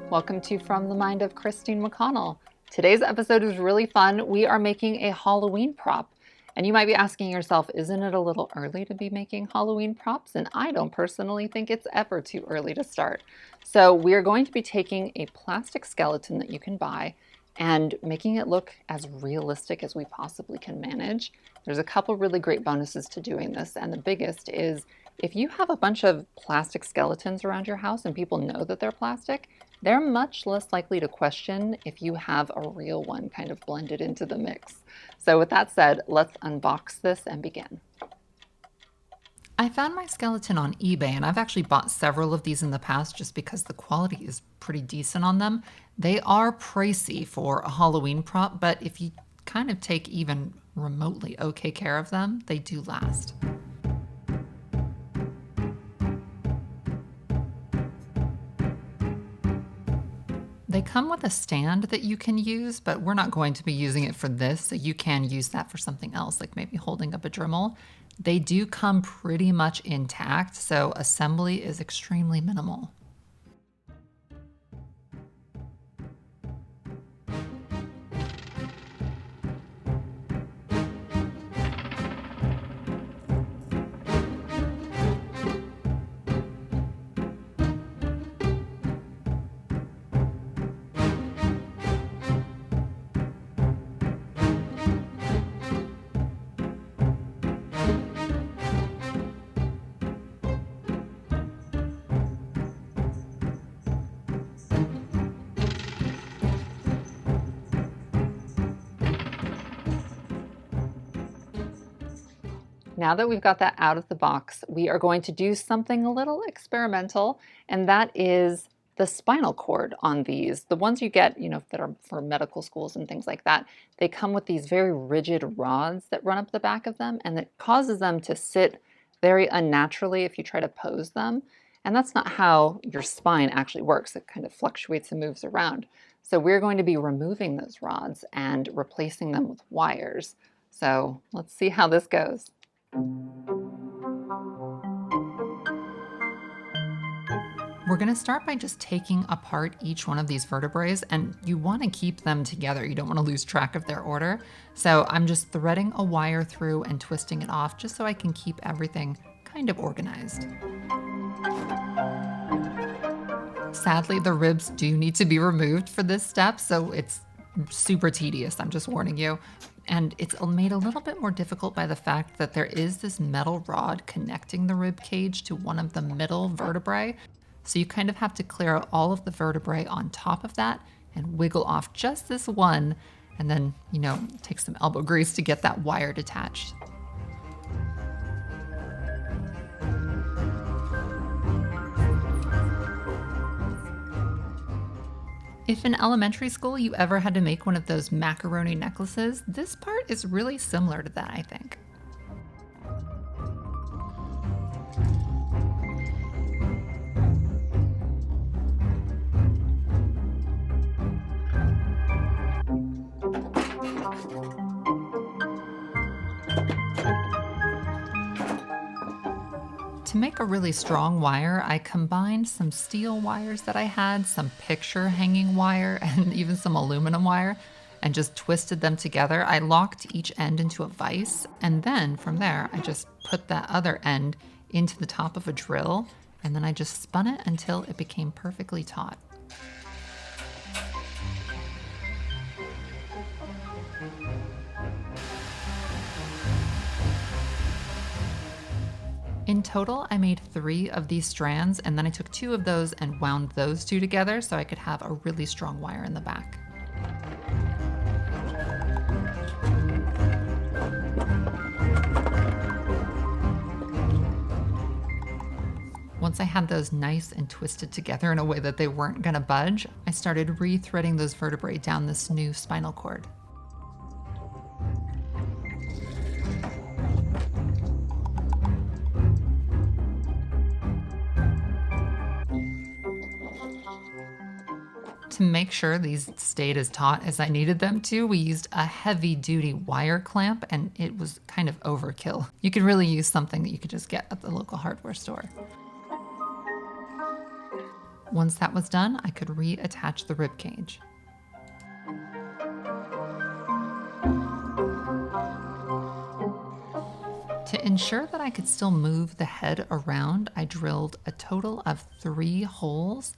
Welcome to From the Mind of Christine McConnell. Today's episode is really fun. We are making a Halloween prop. And you might be asking yourself, isn't it a little early to be making Halloween props? And I don't personally think it's ever too early to start. So we are going to be taking a plastic skeleton that you can buy and making it look as realistic as we possibly can manage. There's a couple really great bonuses to doing this. And the biggest is if you have a bunch of plastic skeletons around your house and people know that they're plastic, they're much less likely to question if you have a real one kind of blended into the mix. So with that said, let's unbox this and begin. I found my skeleton on eBay, and I've actually bought several of these in the past just because the quality is pretty decent on them. They are pricey for a Halloween prop, but if you kind of take even remotely okay care of them, they do last. They come with a stand that you can use, but we're not going to be using it for this, so you can use that for something else, like maybe holding up a Dremel. They do come pretty much intact, so assembly is extremely minimal. Now that we've got that out of the box, we are going to do something a little experimental, and that is the spinal cord on these. The ones you get, that are for medical schools and things like that, they come with these very rigid rods that run up the back of them, and it causes them to sit very unnaturally if you try to pose them. And that's not how your spine actually works. It kind of fluctuates and moves around. So we're going to be removing those rods and replacing them with wires. So let's see how this goes. We're going to start by just taking apart each one of these vertebrae, and you want to keep them together. You don't want to lose track of their order. So I'm just threading a wire through and twisting it off just so I can keep everything kind of organized. Sadly, the ribs do need to be removed for this step, so it's super tedious, I'm just warning you. And it's made a little bit more difficult by the fact that there is this metal rod connecting the rib cage to one of the middle vertebrae. So you kind of have to clear out all of the vertebrae on top of that and wiggle off just this one, and then, take some elbow grease to get that wire detached. If in elementary school you ever had to make one of those macaroni necklaces, this part is really similar to that, I think. To make a really strong wire, I combined some steel wires that I had, some picture hanging wire, and even some aluminum wire, and just twisted them together. I locked each end into a vise, and then from there, I just put that other end into the top of a drill, and then I just spun it until it became perfectly taut. In total, I made 3 of these strands, and then I took 2 of those and wound those 2 together so I could have a really strong wire in the back. Once I had those nice and twisted together in a way that they weren't gonna budge, I started re-threading those vertebrae down this new spinal cord. To make sure these stayed as taut as I needed them to, we used a heavy-duty wire clamp, and it was kind of overkill. You could really use something that you could just get at the local hardware store. Once that was done, I could reattach the rib cage. To ensure that I could still move the head around, I drilled a total of 3 holes,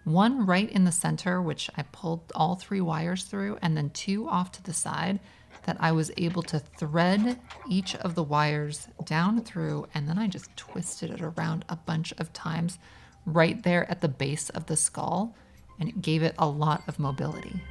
one right in the center, which I pulled all 3 wires through, and then 2 off to the side that I was able to thread each of the wires down through, and then I just twisted it around a bunch of times right there at the base of the skull, and it gave it a lot of mobility.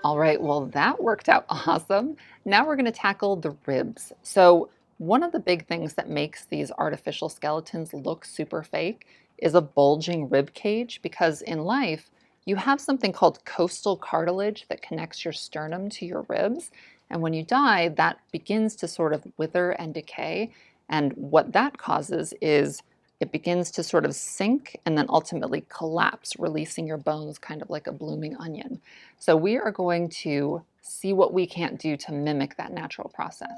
All right, well, that worked out awesome. Now we're going to tackle the ribs. So, one of the big things that makes these artificial skeletons look super fake is a bulging rib cage, because in life, you have something called costal cartilage that connects your sternum to your ribs. And when you die, that begins to sort of wither and decay. And what that causes is it begins to sort of sink and then ultimately collapse, releasing your bones kind of like a blooming onion. So we are going to see what we can't do to mimic that natural process.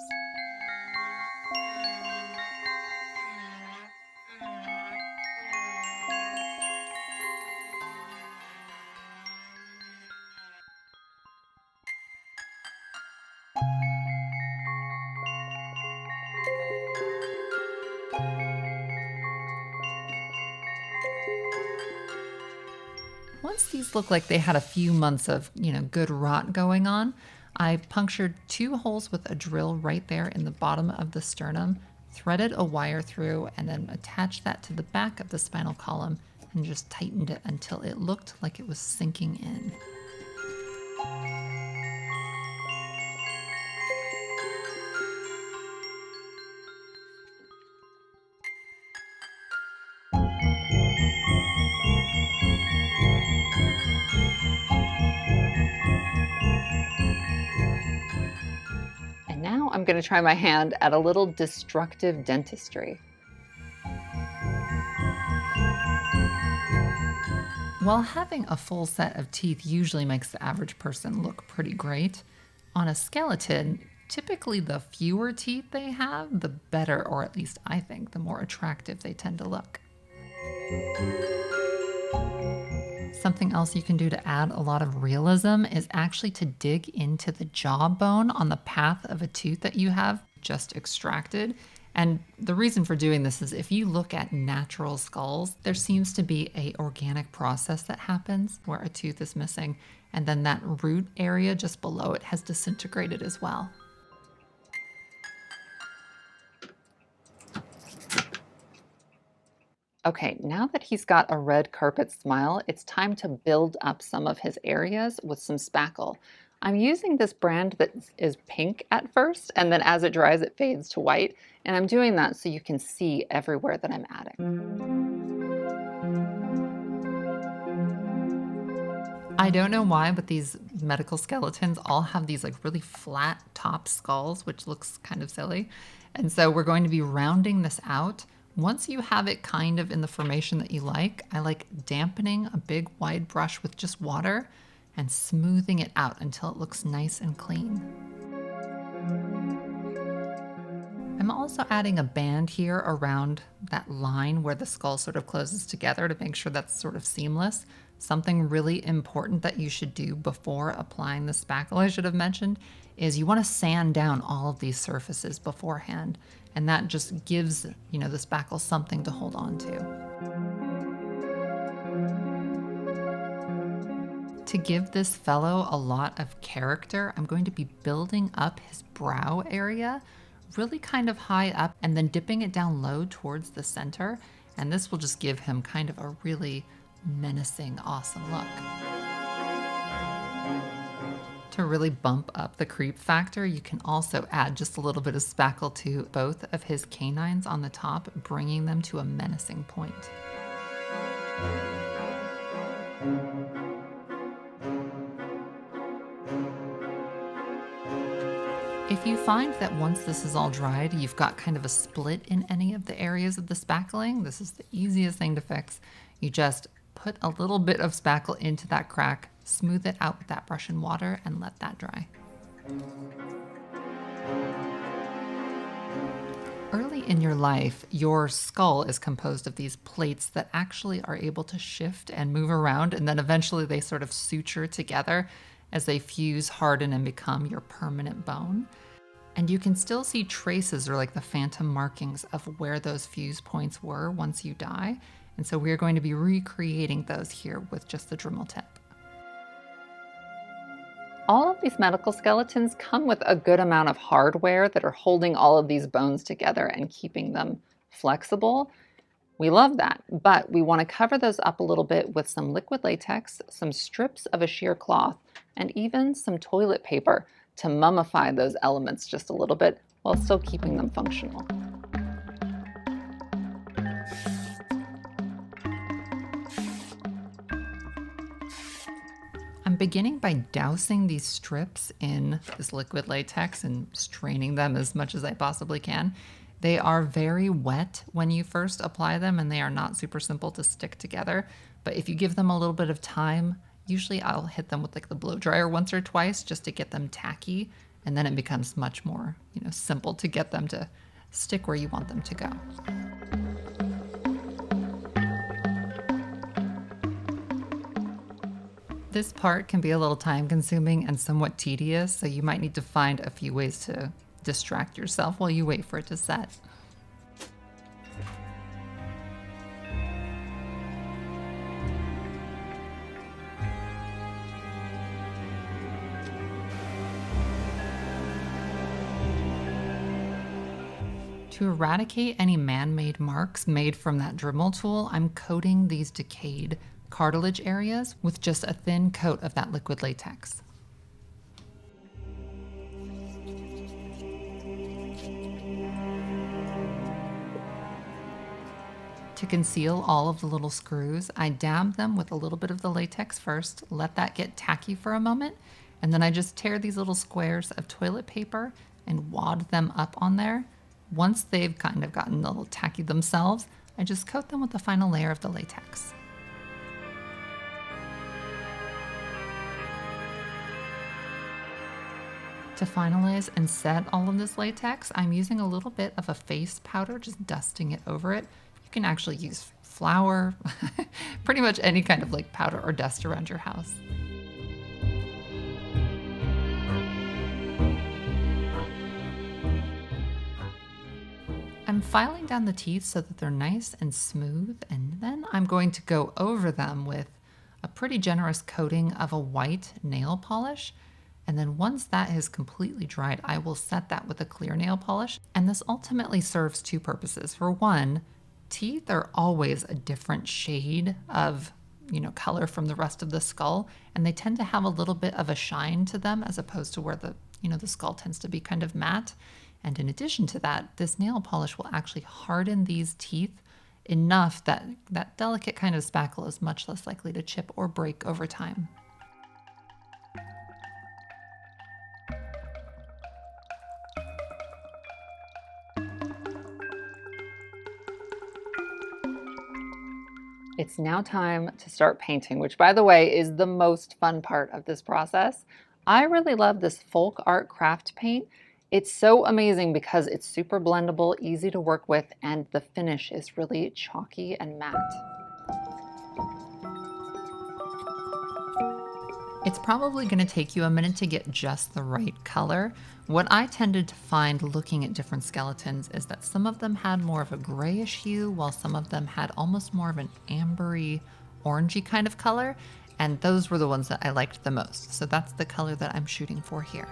Once these look like they had a few months of, good rot going on, I punctured 2 holes with a drill right there in the bottom of the sternum, threaded a wire through, and then attached that to the back of the spinal column and just tightened it until it looked like it was sinking in. And now I'm going to try my hand at a little destructive dentistry. While having a full set of teeth usually makes the average person look pretty great, on a skeleton, typically the fewer teeth they have, the better, or at least I think, the more attractive they tend to look. Something else you can do to add a lot of realism is actually to dig into the jawbone on the path of a tooth that you have just extracted. And the reason for doing this is if you look at natural skulls, there seems to be an organic process that happens where a tooth is missing, and then that root area just below it has disintegrated as well. Okay, now that he's got a red carpet smile, it's time to build up some of his areas with some spackle. I'm using this brand that is pink at first, and then as it dries, it fades to white. And I'm doing that so you can see everywhere that I'm adding. I don't know why, but these medical skeletons all have these like really flat top skulls, which looks kind of silly. And so we're going to be rounding this out. Once you have it kind of in the formation that you like, I like dampening a big wide brush with just water and smoothing it out until it looks nice and clean. I'm also adding a band here around that line where the skull sort of closes together to make sure that's sort of seamless. Something really important that you should do before applying the spackle, I should have mentioned, is you want to sand down all of these surfaces beforehand. And that just gives, the spackle something to hold on to. To give this fellow a lot of character, I'm going to be building up his brow area really kind of high up and then dipping it down low towards the center. And this will just give him kind of a really menacing, awesome look. To really bump up the creep factor, you can also add just a little bit of spackle to both of his canines on the top, bringing them to a menacing point. If you find that once this is all dried, you've got kind of a split in any of the areas of the spackling, this is the easiest thing to fix. You just put a little bit of spackle into that crack, smooth it out with that brush and water, and let that dry. Early in your life, your skull is composed of these plates that actually are able to shift and move around, and then eventually they sort of suture together as they fuse, harden, and become your permanent bone. And you can still see traces or like the phantom markings of where those fuse points were once you die. And so we're going to be recreating those here with just the Dremel tip. All of these medical skeletons come with a good amount of hardware that are holding all of these bones together and keeping them flexible. We love that, but we want to cover those up a little bit with some liquid latex, some strips of a sheer cloth, and even some toilet paper to mummify those elements just a little bit while still keeping them functional. I'm beginning by dousing these strips in this liquid latex and straining them as much as I possibly can. They are very wet when you first apply them, and they are not super simple to stick together. But if you give them a little bit of time, usually I'll hit them with like the blow dryer once or twice just to get them tacky, and then it becomes much more, simple to get them to stick where you want them to go. This part can be a little time consuming and somewhat tedious, so you might need to find a few ways to distract yourself while you wait for it to set. To eradicate any man-made marks made from that Dremel tool, I'm coating these decayed cartilage areas with just a thin coat of that liquid latex. To conceal all of the little screws, I dab them with a little bit of the latex first, let that get tacky for a moment, and then I just tear these little squares of toilet paper and wad them up on there. Once they've kind of gotten a little tacky themselves, I just coat them with the final layer of the latex. To finalize and set all of this latex, I'm using a little bit of a face powder, just dusting it over it. You can actually use flour, pretty much any kind of like powder or dust around your house. I'm filing down the teeth so that they're nice and smooth, and then I'm going to go over them with a pretty generous coating of a white nail polish. And then once that has completely dried, I will set that with a clear nail polish. And this ultimately serves two purposes. For one, teeth are always a different shade of, color from the rest of the skull. And they tend to have a little bit of a shine to them as opposed to where the skull tends to be kind of matte. And in addition to that, this nail polish will actually harden these teeth enough that that delicate kind of spackle is much less likely to chip or break over time. It's now time to start painting, which, by the way, is the most fun part of this process. I really love this folk art craft paint. It's so amazing because it's super blendable, easy to work with, and the finish is really chalky and matte. It's probably going to take you a minute to get just the right color. What I tended to find looking at different skeletons is that some of them had more of a grayish hue, while some of them had almost more of an ambery, orangey kind of color, and those were the ones that I liked the most. So that's the color that I'm shooting for here.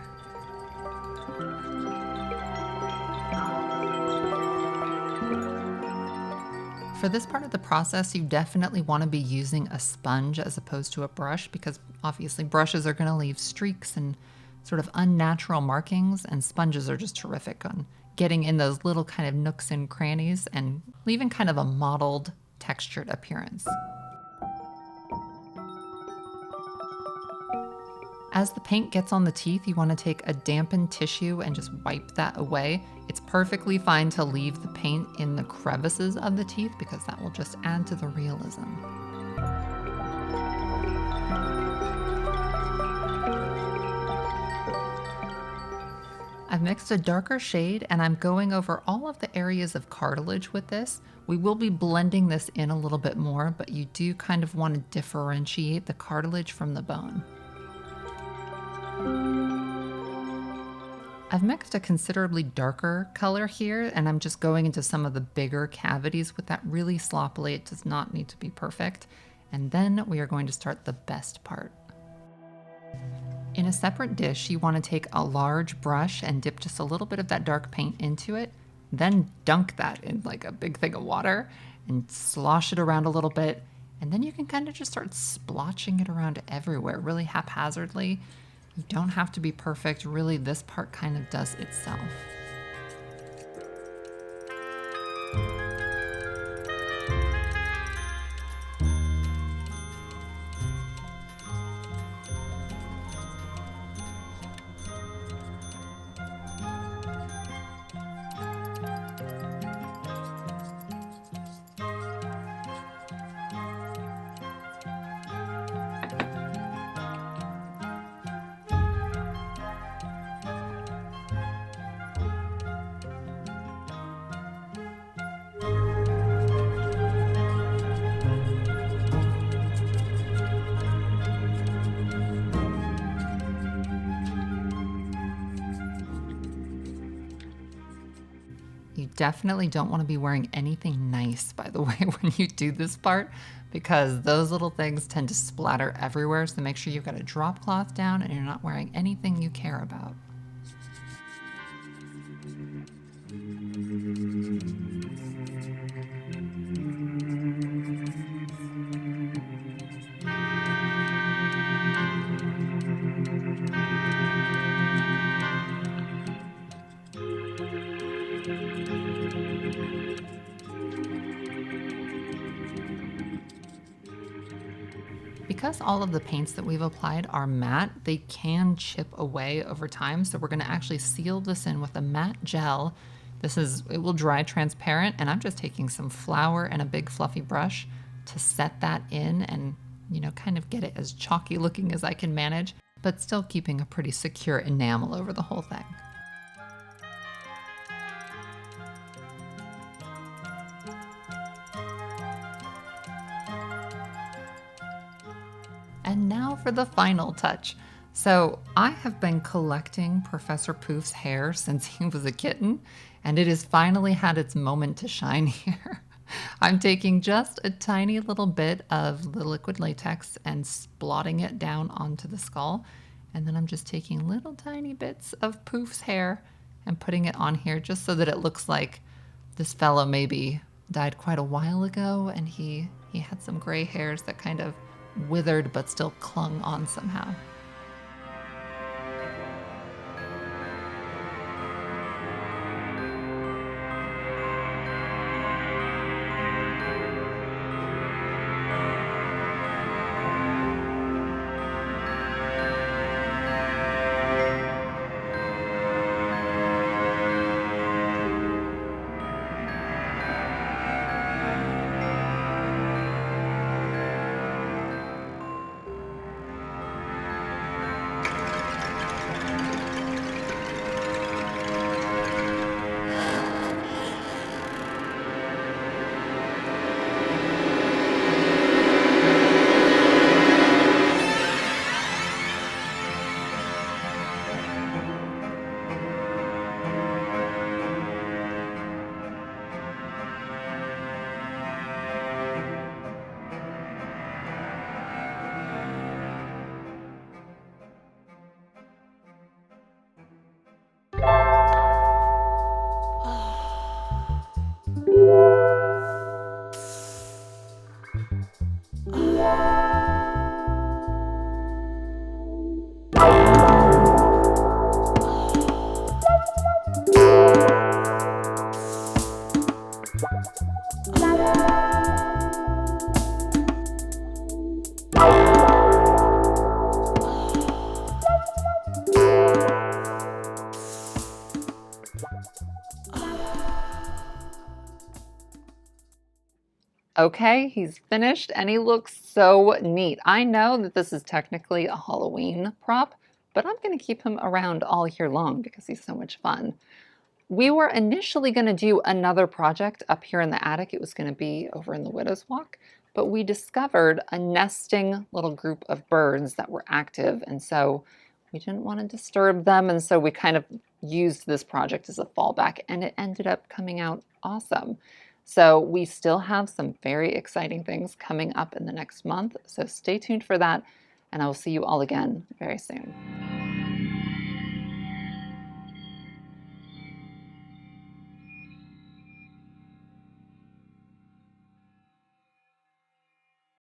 For this part of the process, you definitely want to be using a sponge as opposed to a brush, because obviously brushes are going to leave streaks and sort of unnatural markings, and sponges are just terrific on getting in those little kind of nooks and crannies and leaving kind of a mottled, textured appearance. As the paint gets on the teeth, you want to take a dampened tissue and just wipe that away. It's perfectly fine to leave the paint in the crevices of the teeth because that will just add to the realism. I've mixed a darker shade and I'm going over all of the areas of cartilage with this. We will be blending this in a little bit more, but you do kind of want to differentiate the cartilage from the bone. I've mixed a considerably darker color here, and I'm just going into some of the bigger cavities with that really sloppily. It does not need to be perfect. And then we are going to start the best part. In a separate dish, you want to take a large brush and dip just a little bit of that dark paint into it, then dunk that in like a big thing of water and slosh it around a little bit. And then you can kind of just start splotching it around everywhere really haphazardly. You don't have to be perfect. Really, this part kind of does itself. You definitely don't want to be wearing anything nice, by the way, when you do this part, because those little things tend to splatter everywhere. So make sure you've got a drop cloth down and you're not wearing anything you care about. Because all of the paints that we've applied are matte, they can chip away over time. So we're gonna actually seal this in with a matte gel. It will dry transparent, and I'm just taking some flour and a big fluffy brush to set that in and, kind of get it as chalky looking as I can manage, but still keeping a pretty secure enamel over the whole thing. And now for the final touch. So I have been collecting Professor Poof's hair since he was a kitten, and it has finally had its moment to shine here. I'm taking just a tiny little bit of the liquid latex and splotting it down onto the skull. And then I'm just taking little tiny bits of Poof's hair and putting it on here just so that it looks like this fellow maybe died quite a while ago and he had some gray hairs that kind of withered but still clung on somehow. Okay, he's finished and he looks so neat. I know that this is technically a Halloween prop, but I'm going to keep him around all year long because he's so much fun. We were initially going to do another project up here in the attic. It was going to be over in the Widow's Walk, but we discovered a nesting little group of birds that were active, and so we didn't want to disturb them, and so we kind of used this project as a fallback, and it ended up coming out awesome. So we still have some very exciting things coming up in the next month, so stay tuned for that, and I will see you all again very soon.